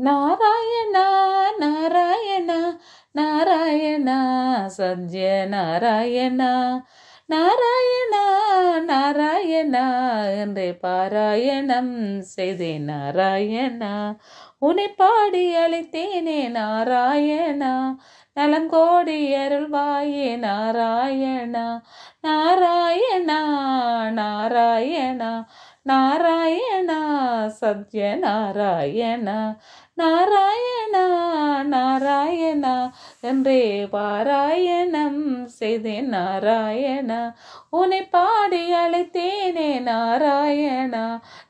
நாராயணா நாராயணா நாராயணா சத்ய நாராயணா நாராயணா நாராயணா என்றே பாராயணம் செய்தேன் நாராயணா. உன்னை பாடி அழைத்தேனே நாராயணா, நலம் கோடி அருள்வாயே நாராயணா. நாராயணா நாராயணா நாராயணா சத்ய நாராயணா. நாராயணா நாராயணா என்றே பாராயணம் செய்தேன் நாராயணா. உன்னை பாடி அழைத்தேனே நாராயணா,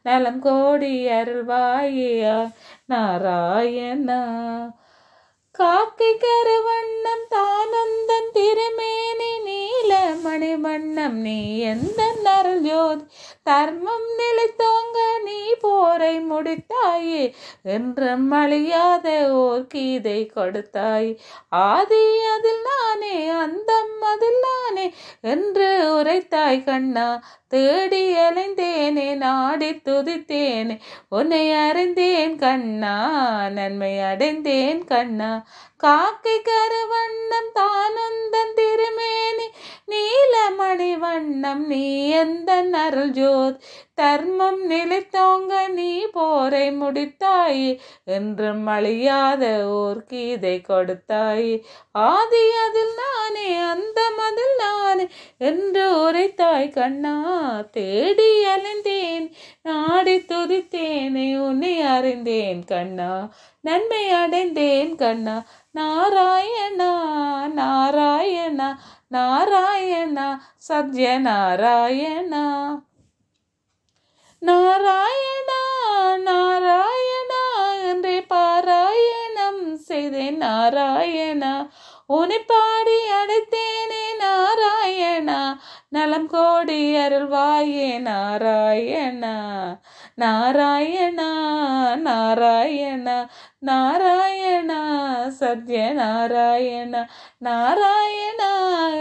நலம் கோடி அருள்வாயே நாராயணா. காக்கை கருவண்ணம் தானந்தன் திருமேனி நீல மணிவண்ணம் நீ எந்த அருள் ஜோதி தர்மம் நிலைத்தோங்க நீ போரை முடித்தாயே என்றும் அழியாத ஓர் கீதை கொடுத்தாய். ஆதி அதில் நானே அந்தம் அதில் நானே என்று உரைத்தாய் கண்ணா. தேடி அலைந்தேனே நாடி துதித்தேனே உன்னை அறிந்தேன் கண்ணா, நன்மை அடைந்தேன் கண்ணா. காக்கை கருவண்ணம் தானந்தன் திருமேனி நீலமணி வண்ணம் நீ எந்த அருள் ஜோதி தர்மம் நிலைத்தோங்க நீ போரை முடித்தாய் என்றும் அழியாத ஓர் கீதை கொடுத்தாய். ஆதி அதில் நானே அந்தம் அதில் நானே என்று உரைத்தாய் கண்ணா. தேடி அலைந்தேன் நாடி துதித்தேனே உன்னை அறிந்தேன் கண்ணா, நன்மை அடைந்தேன் கண்ணா. நாராயணா நாராயணா நாராயணா சத்ய நாராயணா. நாராயணா நாராயணா என்றே பாராயணம் செய்தேன் நாராயணா. உன்னை பாடி அழைத்தேனே நாராயணா, நலம் கோடி அருள்வாயே நாராயணா. நாராயணா நாராயணா நாராயணா சத்ய நாராயணா. நாராயணா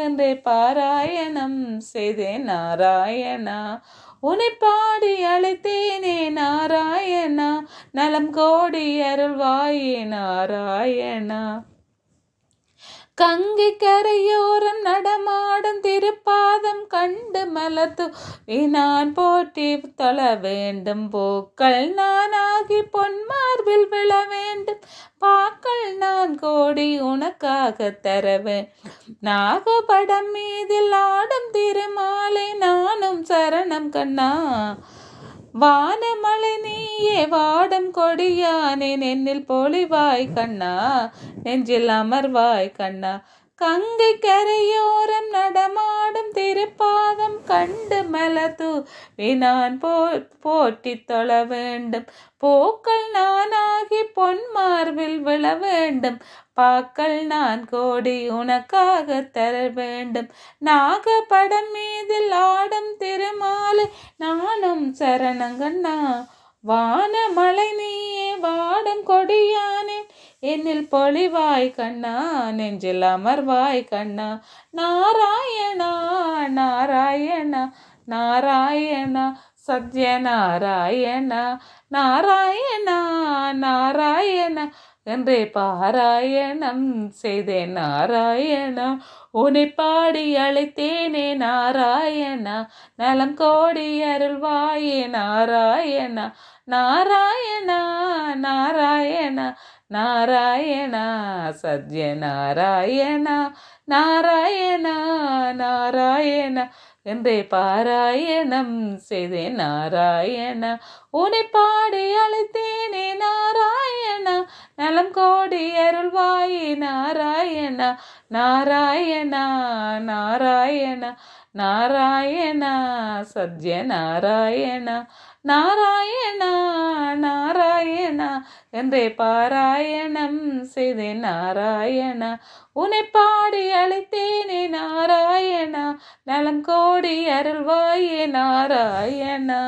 என்றே பாராயணம் செய்தேன் நாராயணா. உன்னை பாடி அழைத்தேனே நாராயணா, நலம் கோடி அருள்வாயே நாராயணா. கங்கை கரையோரம் நடமாடும் திருப்பாதம் கண்டு மலத்து நான் போற்றி தொழ வேண்டும். பூக்கள் நானாகி பொன்மார்பில் விழ வேண்டும். பாக்கள் நான் கோடி உனக்காக தரவேன். நாகபடம் மீதில் ஆடும் திருமாலை நானும் சரணம் கண்ணா. வானமலை நீயே வாடும் கொடியானே நெஞ்சில் பொழிவாய் கண்ணா, நெஞ்சில் அமர்வாய் கண்ணா. கங்கை கரையோரம் நடமாடும் திருப்பாதம் கண்டு மலத்து நான் போற்றி தொழ வேண்டும். பூக்கள் நானாகி பொன்மார்பில் விழ வேண்டும். பாக்கள் நான் கோடி உனக்காக தர வேண்டும். நாகபடம் மீதில் ஆடும் திருமாலை நானும் சரணங்கண்ணா. வானமலை நீயே வாடும் கொடியானே என்னில் பொழிவாய் கண்ணா, நெஞ்சில் அமர்வாய் கண்ணா. நாராயணா நாராயணா நாராயணா சத்ய நாராயணா. நாராயணா நாராயணா என்றே பாராயணம் செய்தேன் நாராயணா. உன்னை பாடி அழைத்தேனே நாராயணா, நலம் கோடி அருள்வாயே நாராயணா. நாராயணா நாராயணா நாராயணா சத்ய நாராயணா. நாராயணா நாராயணா என்றே பாராயணம் செய்தேன் நாராயணா. உன்னை பாடி அழைத்தேனே நாராயணா, நலம் கோடி அருள்வாயே நாராயணா. நாராயணா நாராயணா நாராயணா சத்ய நாராயணா. நாராயணா நாராயணா என்றே பாராயணம் செய்தேன் நாராயணா. உன்னை பாடி அழைத்தேனே நாராயணா, நலம் கோடி அருள்வாயே நாராயணா.